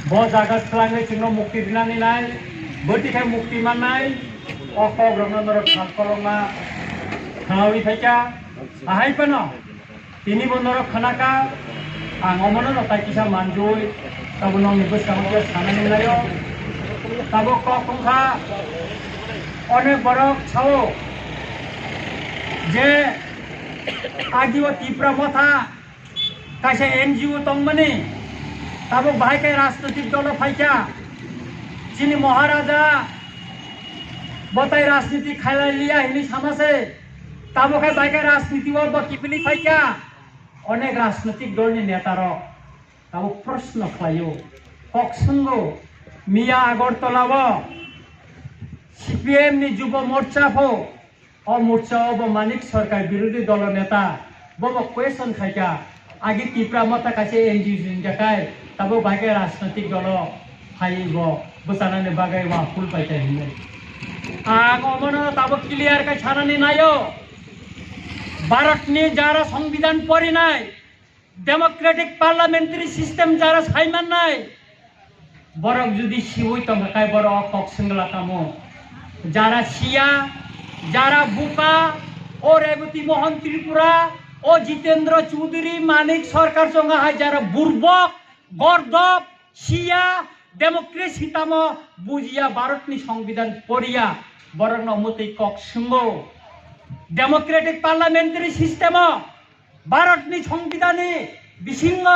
bo jaga klangai chingno mukti dinani nai boti khai mukti manai oko brahmanor khalkoloma khawi thaika ahai pano tini bonor khanaka angomono tai kisa manjui tabuno nibus kamya sanani nayo tabo kokongkha onek borok chao je agiwa tipra motha kaisa NGO tongmani tabo bahai kai rajnaitik dol phaika chini maharaja botai rajniti khailai liya hini samase tabo kai bahai kai rajniti wa bakipili phaika onek rajnaitik dolni netaro tabo proshno khlayo koksungo miya agartala bo CPM ni যুব মোর্চা ফো ও মোর্চা ও মানিক সরকার বিরোধী দল নেতা Bob question খাইকা আগে টিপ্রা মতা কাছে NGO জিনজাকায় তাবো বাগে রাজনৈতিক দল ফাইব বসানানে বাগে ওয়া ফুল পাইতে হিনে আগমন তাবো ক্লিয়ার কাই ছানানি নাইও ভারতনি যারা সংবিধান পড়ি নাই ডেমোক্রেটিক পার্লামেন্টারি সিস্টেম যারা সাইমান নাই বরক যদি শিবই তমকায় বড় ককসিংলা কামো যারা শিয়া যারা বুকা ও রেবতী মোহন ত্রিপুরা ও জিতেন্দ্র চৌধুরী মানিক সরকার সঙ্গে হয় যারা বুর্বক গর্দব শিয়া ডেমোক্রেসি তাম বুঝিয়া ভারতনি সংবিধান পড়িয়া বরং নমতেই ককসিংহ ডেমোক্রেটিক পার্লামেন্টারি সিস্টেম ভারতনি সংবিধানে বিসিংহ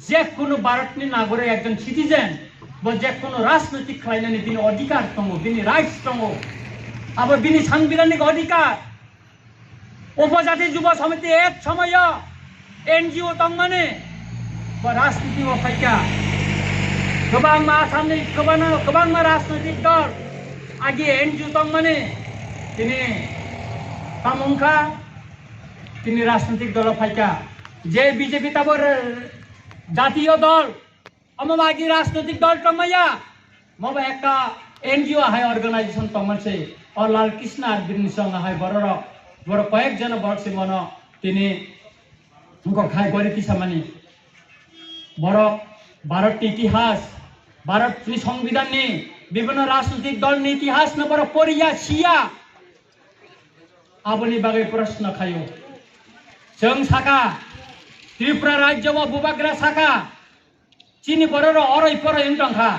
যে কোনো ভারতনি নাগরিক একজন সিটিজেন যে কোনো রাজনৈতিক খাইনানি তিনি অধিকার দङ তিনি রাইটস দङ আবার তিনি সাংবিধানিক অধিকার উপজাতি যুব সমিতি এক সময় NGO দংমানে বা রাজনীতি ফাইকা গোবাং মা আসামনি গোবাং মা রাজনৈতিক দল আগে NGO দংমানে তিনি তামুংখা তিনি রাজনৈতিক দল ফাইকা যে বিজেপি তাবর জাতীয় দল অমবাগী রাজনৈতিক দল টমাইয়া মবা একটা NGO হাই অর্গানাইজেশন টমাছে ও লাল কৃষ্ণ আরবিন সঙ্গ হাই বড় কয়েকজন বর্ষে মন তিনি খাই গরি কিসামানি বড় ভারত ইতিহাস ভারত সংবিধান নি বিভিন্ন রাজনৈতিক দল নি ইতিহাস না বড় পড়িয়া শিয়া আবনি বাগে প্রশ্ন খাইও जों साका त्रिपुरा राज्य व बुबाग्रा साका चीनी बरर अरै परै दंखा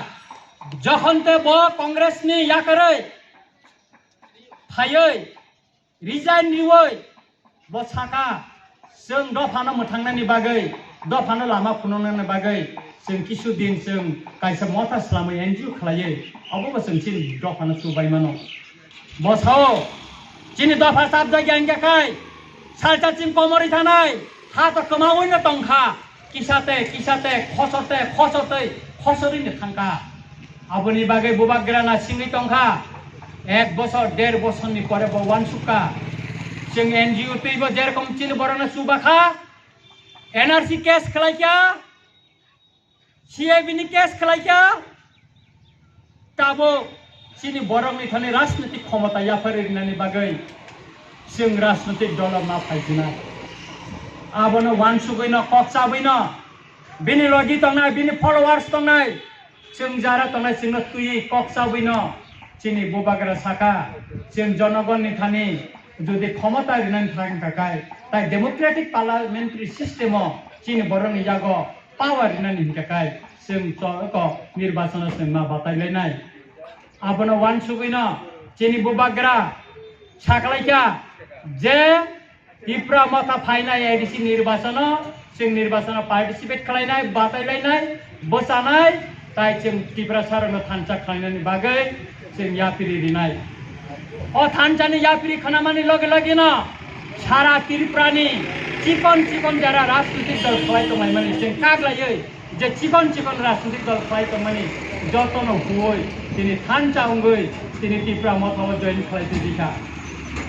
जखनते ब कांग्रेस नि याकरै फायै रिजाइन निवै ब साका जों दफानो मोथांनायनि बागै दफानो लामा फुननायनि बागै जों किसु दिन जों कायसा मथा स्लामै NGO खालायो अबो जों चिन दफानो सुबायमानो बसाओ चिनी दफा साब जायगानि जाखाय सालचाचिन कमरि थानाय हा तो कमावैनो दंखा किसाते खसरिनो थांखा आबनि बागै बुबाग्राना सिंगै दंखा 1 বছর 1.5 বছরनि परे बवान सुका जों NGO तैबो जेरकम चिन बरना सुबाखा NRC केस खलाइका CIB नि केस खलाइका ताबो चिनी बरंनि थाने राजनीतिक क्षमता याफारिनानि बागै जों राजनीतिक दल मा फाइजना आबनो वान सुगैनो कक्साबैनो बिनि लगी तंनाय बिनि फलोवार्स तंनाय जों जारा तंनाय जोंनो तुयै कक्साबैनो चिनी बुबाग्रा साका जों जनगणनि थानि जुदि क्षमता रिनानि थांनो थाखाय ताय डेमोक्रेटिक पार्लामेंटारि सिस्टेम चिनी बरंनि जागो पावर रिनानि थाखाय जों क निर्वाचन जों मा बातायलायनाय आबनो वान सुगैनो चिनी बुबाग्रा साकलाइका जे त्रिपुरा मथा फाइनाय ADC निर्वाचन जों निर्वाचन पार्टिसिपेट खालायनाय बातायलायनाय बसानाय ताय जों त्रिपुरा सारनो थानचा खालायनायनि बागै जों यापिरि रिनाय अ थानचानि यापिरि खानामानि लगे लगेनो सारा त्रिपुरानि चिकन जारा राजनीतिक दल खालायतोंमानि जों काग्लायै जे चिकन राजनीतिक दल खालायतोंमानि जतनो हुयै दिनै थानचा अंगै दिनै त्रिपुरा मथाव जइन खालायतो दिखा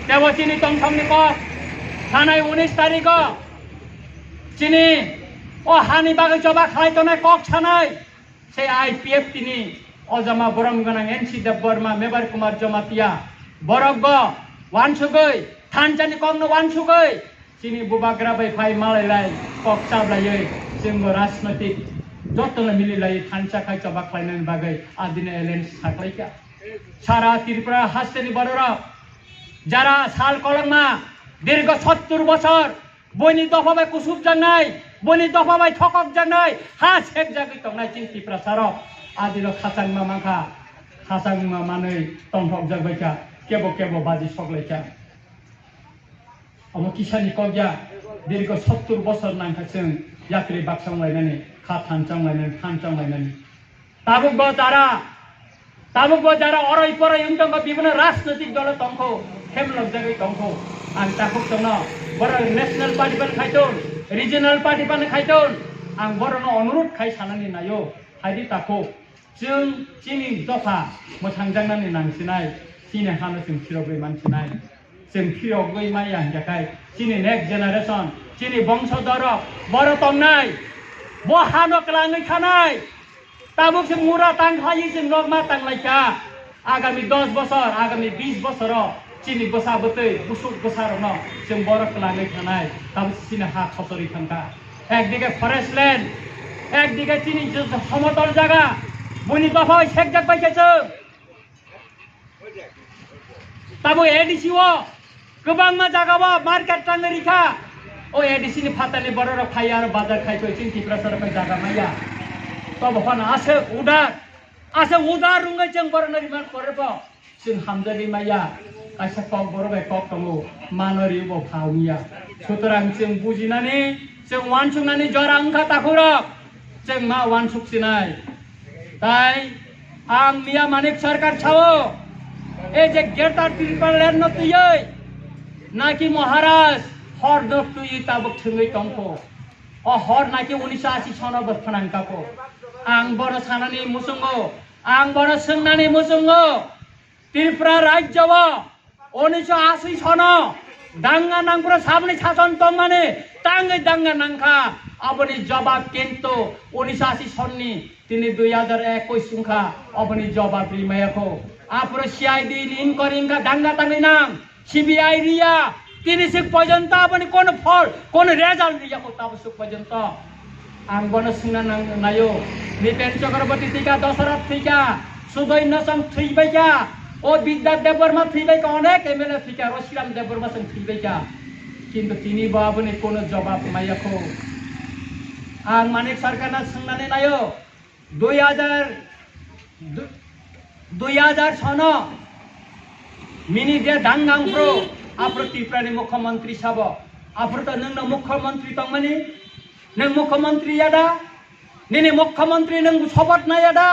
तेबो चिनी तंथंनि क थानाय 19 तारिख चिनी ओ हानि बागै जबा खालायतोनाय कक छानाय से IPF तिनी अजमा बरम गनां NC देव बर्मा मेबार कुमार जमातिया बरग वानसुगै थानचानि कमनो वानसुगै चिनी बुबाग्रा बै फाइ मालायलाय कक चाबलायै जोंबो राजनैतिक যতনা মিলিলাই খানচা খাইচা বাকলাইনাनै বাগै আদিনে এলেন্স সাকলাইকা সারা ত্রিপুরা হাসতেনি বড়রা যারা সাল কলমা দীর্ঘ 70 বছর বনি দফাবাই কুসুব জানাই বনি দফাবাই ঠকক জানাই হা সেক জাগি তংনাই চিন ত্রিপুরা সার আদিল খাচাংমা মাখা খাচাংমা মাनै তংঠক জাগबायका केबो केबो बाजी सकलायका अमो किसानि कग्या दीर्घ 70 বছর नांखा जों यात्री बाक्सांलायनानै खा थानचांलायनानै थानचांलायनानै ताबुक जारा अराय पराय उंटंग विभिन्न राजनैतिक दल तंखौ हेमलक जागै तंखौ आं ताखुक तंग बर नेशनल पार्टी पान खाइतोन रिजनल पार्टी पान खाइतोन आं बरनो अनुरोध खाइ सानानै नायो हायदि ताखौ जों चिनि दफा मोथांजांनानै नांसिनाय चिनि हानो जों फिरगै मानसिनाय जों फिरगै माइ आं जाखाय चिनि नेक्स्ट जेनारेशन चिनि बंशधर बर तंनाय बहानो क्लाङै खानाय ताबुक जों मुरा तांखायै जों नगमा तांलायका आगामी 10 বছর आगामी 20 বছর चिनि बसा बतै बुसुक बसारनो जों बर क्लाङै खानाय ताबुक चिनि हा खसरि थांका একদিকে ফরেস্ট ল্যান্ড একদিকে চিনি সমতল জায়গা বনি দফায় সেক জাগ পাইছে তাবো এডিসিও गोबां मा जागाबा मार्केट टांग रिखा ओ एडिसि नि फातानि बरर खाय आरो बाजार खायतो चिन टिप्रा सरपै जागा माया तब हन आसे उदार रुंगै जों बरन रिमान करब जों हामजानि माया आसे कक बरबाय कक तंगो मानरि बो फावनिया सुतरां जों बुजिनानै जों वानसुंनानै जरा अंखा ताखुरक जों मा वानसुकसिनाय ताई आं मिया मानिक सरकार छावो ए जे गेटार त्रिपाल ल्यान नतुयै नाकि महाराज हर दक्तुयै ताबक थुङै तंखौ अ हर नाकि 1980 सना बफनांकाको आं बर सानानि मुसुंगो आं बर सोंनानि मुसुंगो त्रिपुरा राज्यव 1980 सना दांगा नांपुरा साबनि शासन तंमाने तांगै दांगा नांखा अपनी जवाब केंतो 1980 सननि तिनि 2021 सुंखा अपनी जवाब रिमायाको आपुरो सीआईडी इनक्वारिंगा दांगा तांगै नां सीबीआई रिया तिनि सिक पर्यंत अपनी कोन फल कोन रेजल्ट रियाको ताबसुक पर्यंत आं बन सुना नायो नितेन चक्रवर्ती थिका दशरथ थिका सुदय नसम थैबायका ओ विद्या देवबर्मा थैबायका अनेक एमएलए थिका रशिराम देवबर्मा सं थैबायका किन्तु तिनि बाबुनि कोन जवाब मायाको आं मानिक सरकारना सुंनानै नायो 2000 सन मिनि दे दांगां प्रो आप्रो त्रिपुरानि मुख्यमंत्री साब आप्रो त नोंनो मुख्यमंत्री तंमानि नों मुख्यमंत्री यादा निनि मुख्यमंत्री नों सबत ना यादा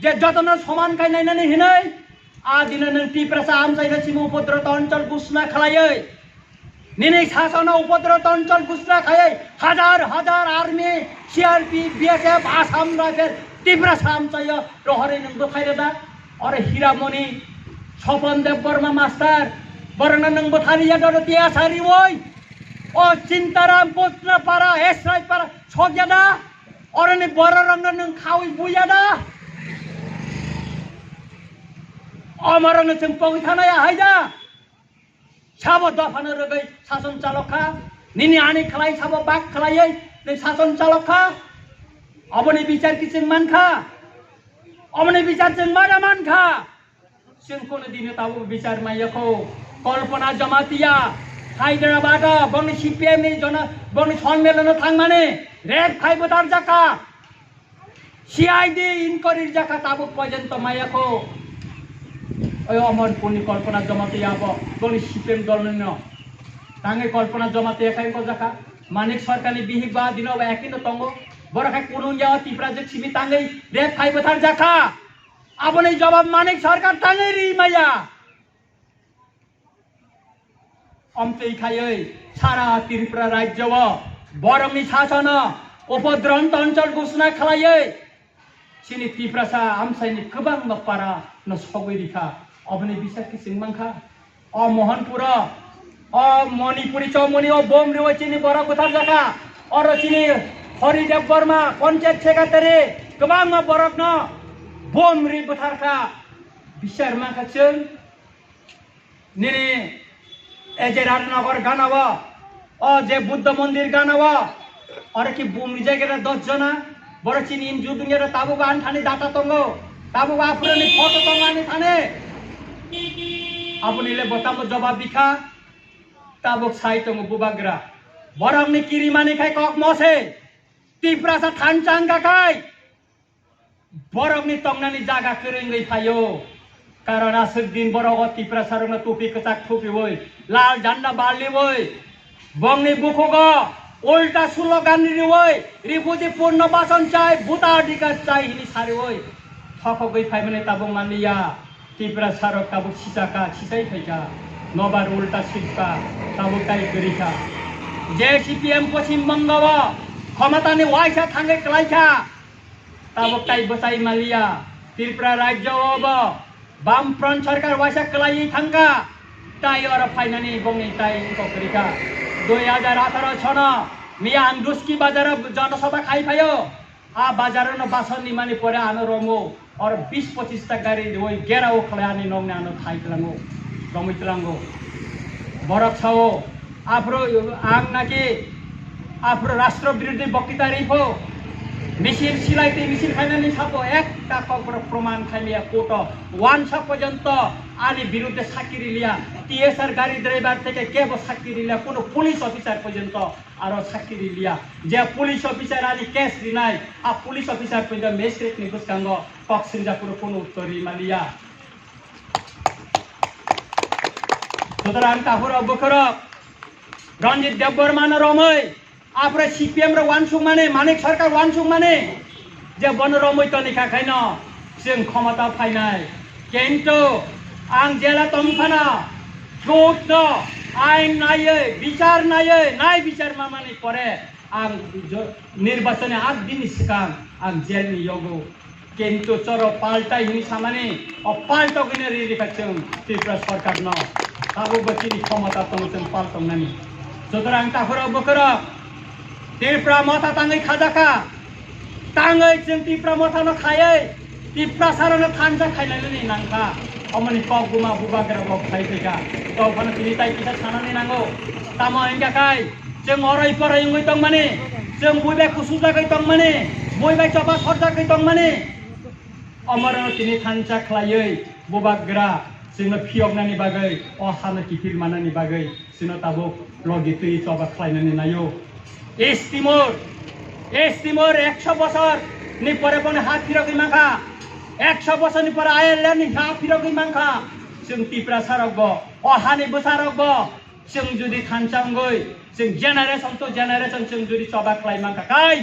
जे जतन समान खाय नायनानै हिनै आ दिन नों त्रिपुरा आमसायना सिमु उपद्रत अंचल घोषणा खालायै निनि शासन उपद्रत अंचल घोषणा खायै हजार army CRP BSF Assam rifle Tripura आमसाय रहरै नों बखायदा अरे हीरामणि सपन देव बर्मा मास्टर बरना नों बथारिया दरतिया सारि ओय ओ चिंताराम पोतना पारा एसराय पारा छगयादा अरनि बररंग नों खावै बुयादा अमरन जों पगै थानाया हायदा साबो दफानो रगै शासन चालकखा निनि आनि खलाय साबो बाक खलायै नों शासन चालकखा अबनि बिचार कि जों मानखा अबनि बिचार जों मारा मानखा जों कोनो दिनो ताबो बिचार मायाखौ कल्पना जमातिया हायद्राबाद बंनि सीपीएम नि जना बंनि सम्मेलन थांनानै रेप खायबोदार जाका सीआईडी इनक्वारी जाका ताबो पर्यंत मायाखौ ओय अमरपुरनि कल्पना जमातिया बंनि सीपीएम दलनिनो तांगे कल्पना जमातिया खायको जाका मानिक सरकारनि बिहिबा दिनो एकिनो तंगो बरखाय कुनुया त्रिपुरा जे सिबि तांगे रेप खायबोदार जाका अपने जवाब मानिक सरकार तांगे रि माया अम्तै खायै सारा त्रिपुरा राज्यव बरंनि शासन उपद्रन्त अंचल घोषणा खालायै सिनि त्रिपुरा आमसायनि गोबां नपारा न सगैरिखा अबनि बिसाखि सिंमांखा अ मोहनपुर अ मणिपुरी चौमनि अ बोमरि चिनि बर गोथार जागा अर चिनि हरिदेव बर्मा पंचायत सेक्रेटारि गोबां बरक न बोमरि गोथारखा बिचार माखा जों निनि एजे राजनगर गानावा ओ जे बुद्ध मंदिर गानावा और कि बुमरी जायगा 10 जना boro chini in judunya ro tabu ban thani data tongo tabu afrani photo tongani thane apuni le botamo jawab dikha tabuk sai tongo bubagra borok ni kiri mani khai kok mose tiprasa thancang ka khai borok ni tongnani jaga kerengai phayo karon asuk din borok tiprasa rona topi kecak topi woi lal janda bali woi bongni bukugo ulta slogan ni woi ripuji purno bason chai buta dikar chai ini sari woi thoko goi phai mane tabung mania tiprasa rok tabuk sisaka sisai phaika nobar ulta silka tabuk tai gerika যে CPM Paschimbanga ক্ষমতানি ওয়াইসা থাঙ্গে ক্লাইছা তাবক তাই বসাই মালিয়া ত্রিপুরা রাজ্য বামফ্রন্ট সরকার ওয়াইসা ক্লাই থাঙ্গা তাই ওর ফাইনানি বংনি তাই করিকা 2018 সন মিয়া আন্দুস্কি বাজার জনসভা খাই ফাইও আ বাজার বাসনি মানি পরে আনো রমো और 20-25 টা গাড়ি ওই গেরাও খলানি নংনে আনো থাইতলাঙ্গো রমিতলাঙ্গো বরক ছাও afro ang naki afro rashtra birodhi বক্তৃতা রিফো মিছিল সিলাইতে মিছিল খাইনানি সাপো একটা প্রমাণ খাইলিয়া কোর্ট ওয়ান সব পর্যন্ত আনি বিরুদ্ধে সাক্ষী লিয়া টিএসআর গাড়ি ড্রাইভার থেকে কেব সাক্ষী লিয়া কোনো পুলিশ অফিসার পর্যন্ত আরো সাক্ষী লিয়া যে পুলিশ অফিসার আনি কেস দিনাই আ পুলিশ অফিসার পর্যন্ত ম্যাজিস্ট্রেট নিবুস কাঙ্গ কক্সিনজাপুর কোনো উত্তরি মালিয়া সুতরাং তাহুর বকর रंजित देवबर्मान रमै आफ्रो सीपीएम र वानसुङ माने मानिक सरकार वानसुङ माने जे बन रमै त निखा खैन जों क्षमता फाइनाय केन्टो आं जेला तमफाना कोर्ट आइन नायै विचार नायै नाय विचार मामानि परे आं निर्वाचन 8 दिन सिगां आं जेलनि योगो केन्टो चरो पाल्टा हिनि सामाने अ पाल्टा गइने रिरिखा जों त्रिपुरा सरकार न आबो बचिनि क्षमता तङ जों पाल्टंनानि সুতরাং তাহর বকর ত্রিপুরা মাথা তাঙ্গই খাজাকা তাঙ্গই जों ত্রিপুরা মাথানো খাयै ত্রিপুরা সারনো খানজা খাইনাनै নাংখা অমনি কগুমা বুবাগ্রা বক খাইতেকা তখন তিনি তাই কিসা সানাनै নাंगौ তামो एंगाखाय जों अराय पराय ngoi tong माने जों बयबा कुसुजागै tong माने बयबा चबा सरजागै tong माने अमरनो তিনি खानजा खलायै बुबाग्रा जोंनो फियगनानि बागै अहानो किफिर मानानि बागै जोंनो ताबो লগিতে চবা খাইনানি নাইও এস্টিমোর 100 বছর নি পরে বনে হাত ফিরগি মাখা 100 বছর নি পরে আয়ারল্যান্ড নি হাত ফিরগি মাখা जों ত্রিপুরা সারগব অহানি বসারগব जों जुदि खानचांगै जों जेनारेशन तो जेनारेशन जों जुदि चबा खाइ माखा काई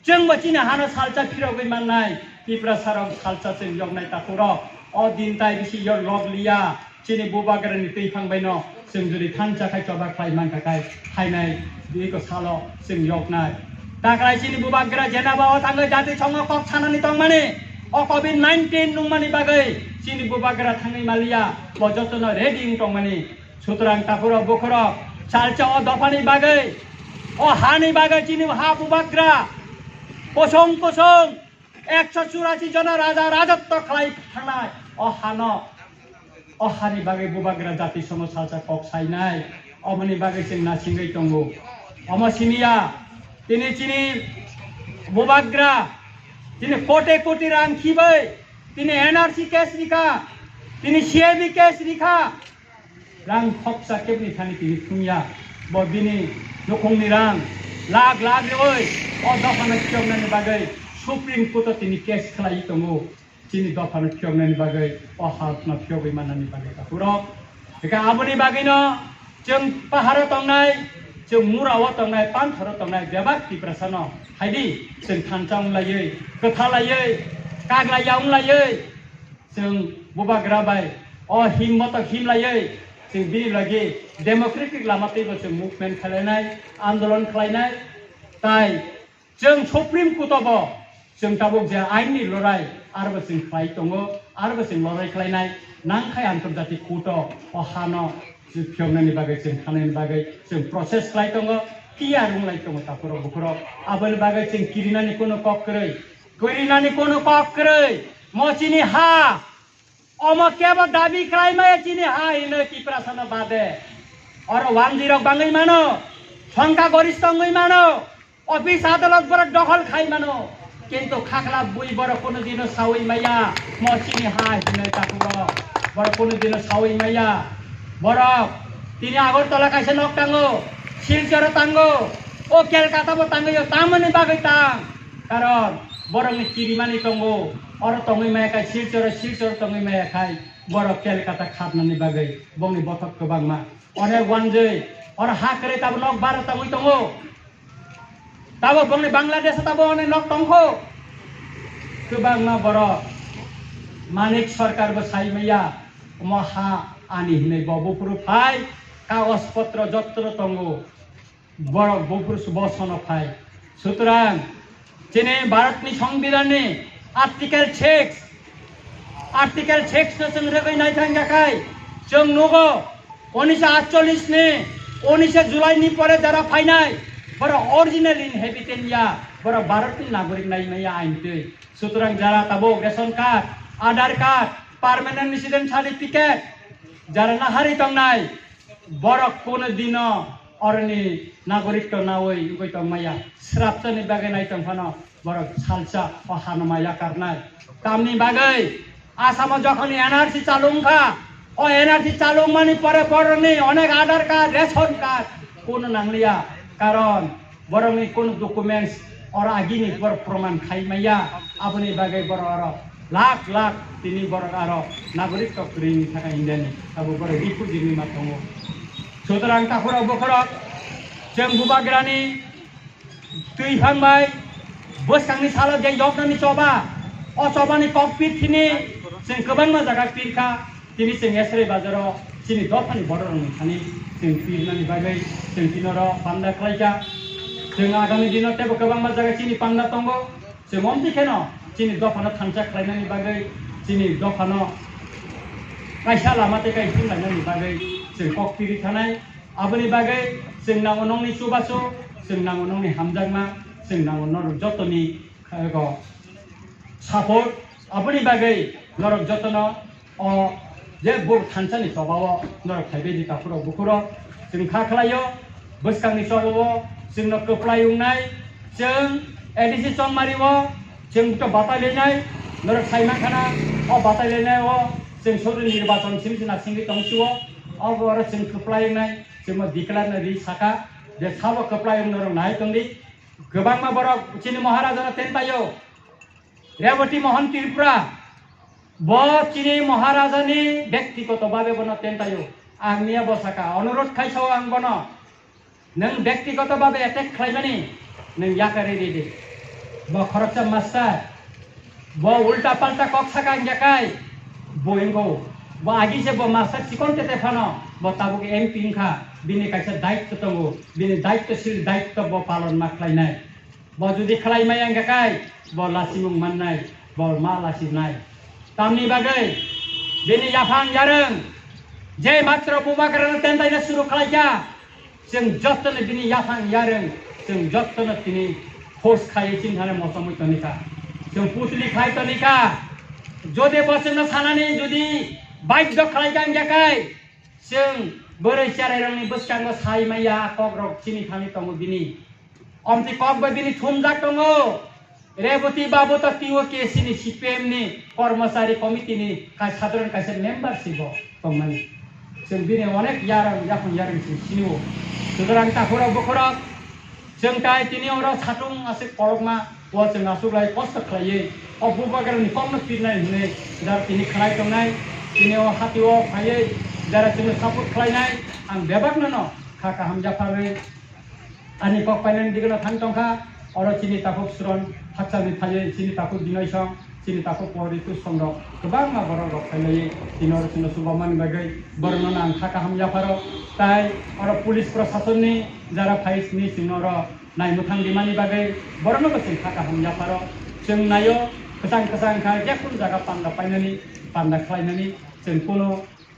जों बचिना हानो सालचा फिरगि माननाय ত্রিপুরা सारग सालचा जों यगनाय ताखुर अ दिन ताइ बिसि य लगलिया चिनि बुबाग्रानि दै फांबाय न जों जुदि थानचा खाय चबा खाइ मानखा काय खायनाय बेखौ सालो जों यगनाय दाग्राय चिनि बुबाग्रा जेनाबा थाङो जाति संग कक छानानि तं माने अ कोविड 19 नुमानि बागै चिनि बुबाग्रा थाङै मालिया बजतन रेडिं तं माने सुतरां तापुर बखर चालचा अ दफानि बागै अ हानि बागै चिनि हा बुबाग्रा पोसं पोसं 184 जना राजा राजत्व खाइ थांनाय अ हानो अहानि बागै बुबाग्रा जाति संग सालचा कक साइनाय अमनि बागै जों नासिङै दंगौ अमसिनिया तिनि चिनि बुबाग्रा तिनि कोटे कोटी रां खिबै तिनि एनआरसी केस रिखा तिनि सीएबी केस रिखा रां खक्सा केबनि थानि तिनि खुमिया बबिनि नखंनि रां लाख लाख ओइ अ दफाना खियगनानि बागै सुप्रीम कोर्ट तिनि केस खालाय दंगौ चिनि दफाना खियगनानि बागै अहातना खियगै माननानि बागै तापुर बेका आबनि बागैनो जों पाहार तंनाय जों मुराव तंनाय पान्थर तंनाय बेबाक टिप्रासन हायदि जों थानचां लायै गोथा लायै कागलायाव लायै जों बुबाग्रा बाय अ हिम्मत हिम लायै जों बिनि लागि डेमोक्रेटिक लामातैबो जों मुभमेन्ट खालायनाय आन्दोलन खालायनाय ताय जों सुप्रीम कोर्टआव जों ताबुक जे आइननि लराय आरो जों खालाय दङ आरो जों लराय खालायनाय नांखाय आन्तर्जातिक कोर्टआव अहानो जों फियगनानि बागै जों थानायनि बागै जों प्रसेस खालाय दङ किया रुंलाय दङ तापुर बुखुर आबोल बागै जों किरिनानि कोनो कक्रै गइरिनानि कोनो कक्रै मचिनि हा अम केबो दाबी खालायमाय चिनि हा हिनो टिप्रासन बादे अर वानजिर बाङै मानो संख्या गरिष्ठ गइ मानो अफिस आदालत बर दखल खाइ मानो কিন্তু খাখলা বুই বড় কোনোদিনও সাউই মাইয়া মচিনি হাই হিনে তাকুর বড় কোনোদিনও সাউই মাইয়া বড় তিনি আগরতলা কাছে নক টাঙ্গো শিলচর টাঙ্গো ও কেলকাতাবো টাঙ্গো তামনি বাগৈ তাং কারণ বড়নি চিরিমানি টঙ্গো অর টঙ্গই মায়া খাই শিলচর টঙ্গই মায়া খাই বড় কেলকাতা খাতনানি বাগৈ বংনি বথক গোबांमा অনেক ওয়ানজै অর হাকরে তাবো নক বারো টাঙ্গই টঙ্গো তাবো বংনি বাংলাদেশ তাবো অনেক নক টংখো गोबांमा बड़ मानिक सरकार साई मैया महा आनी हिने बबुपुर फाई कागज पत्र जत्र तंगो बड़ बबुपुर बसन फाई सुतरां चीने भारतनि संविधाननि आर्टिकल 6 जों रेगै नायथांगाखाय जों नुगो 1948 नि 19 जुलाई नि परे जारा फाइनाय बड़ ओरिजिनल इनहेबिटेंट बड़ भारतनि नागरिक नायनाया आइनतै सुतरां जारा ताबो ration card Aadhaar card permanent resident certificate जारा नाहारि तंगनाय बड़ कोनो दिन अरनि नागरिक नावै उगै तंगमाया स्रापचनि बागै नायतंफानो बड़ सालसा अहानमाया कारनाय तामनि बागै आसाम जखन एनआरसी चालुंखा ओ एनआरसी चालुंमानि परे बड़नि अनेक आधार कार्ड रेशन कार्ड कोनो नांलिया कारण बड़नि कोनो डकुमेंट्स और आगिनी बर प्रमाण खाई मैया अपनी बागै बर लाख लाख तिनी बर नागरिक कक्रिनि थाखाय इंडियानि अब बर रिफुजिनि माथंगो सुतरां ताखुरा बखरा जों बुबाग्रानि दैहांबाय बोसखांनि साल जे यकनानि चबा अ चबानि ककपिट थिनि जों गोबां जागा पिरखा तिनि जों एसरे बाजाराव तिनि दफानि बररनि थानि जों पिरनानि बागै जों तिनर बान्दा खालायजा जों आगामी दिनाव तेबो गोबां जागा चिनि पान्दा तंगो जों ममतिखेनो चिनि दफानो थांजा खालायनायनि बागै चिनि दफानो कायसा लामाते कायसिं लायनायनि बागै जों ककपिरि थानाय आबोनि बागै जों नांगौ नंनि सुबासो जों नांगौ नंनि हामजांमा जों नांगौ नर जतनि सापर्ट आबोनि बागै नरक जतनो अ जे बो थांजानि सबाव नरक थाइबेदि कापुरो बुकुरो जों खाखलायो बोसखांनि सबाव जोंनो कोप्लायुंनाय जों एडिसि चंमारिवो जों तो बातायलायनाय नरक साइमाखाना अ बातायलायनाय जों सौर निर्वाचन सिमसिना सिंगि तंसिवो अब आरो जों कोप्लायुंनाय जों दिक्लारनो रि साका जे साबो कोप्लायुं नरक नाय तंदि गोबांमा बर चिनि महाराजाना तेनतायो रेवती मोहन त्रिपुरा ब चिनि महाराजानि व्यक्तिगत भाबे बन तेनतायो आंनिया बसाका अनुरोध खायसाव आं बन नों व्यक्तिगत भावे एटेक खालामनानै नों याकारे रेदे ब खरचा मास्टार ब उल्टा पाल्टा कक्साका याकाय बोइंगो ब आगिसे ब मास्टार चिकन तेते फानो ब ताबुक एमपी इंखा बिनि कायसा दायित्व तंगो बिनि दायित्वशील दायित्व ब पालन मा खालायनाय ब जुदि खालायमाय याकाय ब लासिमुं माननाय ब मा लासिनाय तामनि बागै बिनि याफां यारों जे मात्र बुबाग्रानो तेनतायनो सुरु खालायजा जों जत्तनो बिनि याफां यारों जों जत्तनो तिनि खोज खायै चिन्ताने मसमै तनिका जों पुतली खाय तनिका जदि बसनो सानानि जुदि बाध्य खालायगां याकाय जों बोरै चारायरंनि बोसखांगो साइमाया ककरक चिनि थानि तंगो बिनि अमति ककबो बिनि थुमजाक तंगो रेवती बाबू तो टीओ केसीनि सीपीएमनि कर्मचारी कमिटिनि साधारण कायसे मेम्बारशिप तंगमानि जों बिनि अनेक यारों याफां यारों सिनिवो सुतरां ताखुरा बखरा जों ताय तिनि अर साथुं आसे करकमा व जों आसुग्लाय कष्ट खालायो अ बुबाग्रानि कमनो पिरनाय हुने दा तिनि खालाय तंनाय तिनि अ हातिओ फायै जारा जोंनो सापर्ट खालायनाय आं बेबागनो न खाका हामजाफारै आनि कक फाइनानि दिगनो थां तंखा अर चिनि ताखुक सुरन हाचानि फायै चिनि ताखुक दिनयसं चिनि ताखुक परितु संग गोबां मा बर रक फायलायै तिनर चिनो सुबामान बागै बरनो आं खाका हामजाफारो ताय अर पुलिस प्रशासननि जारा फाइसनि सिंनर नायमुथां दिमानि बागै बरनो बसिं खाका हामजाफारो जों नायो गोसां गोसां खा जेखुनु जागा पान्दा पाइनानि पान्दा खालायनानि जों कोनो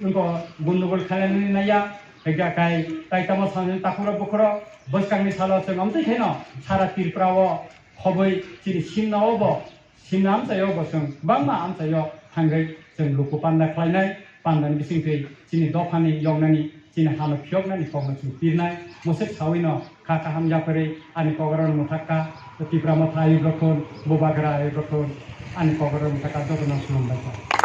उनको गुन्दगोल खालायनानि नाया हेगाकाय ताइतामा सानजों ताखुरा बखरा बोसखांनि सालाव जों अमतिखेनो सारा त्रिपुराव खबै चिनि सिमनावबो सिमना आमसायाव बसं बांमा आमसायाव थांगै जों लुकु पान्दा खालायनाय पान्दानि बिसिंखै चिनि दफानि यंनानि चिनि हालो फियकनानि खौनो जों पिरनाय मोसे सावैनो kaka hamja pare ani kogoron muthaka tipra matha ayu bakon bobagra ayu bakon ani kogoron muthaka dotna sulum bata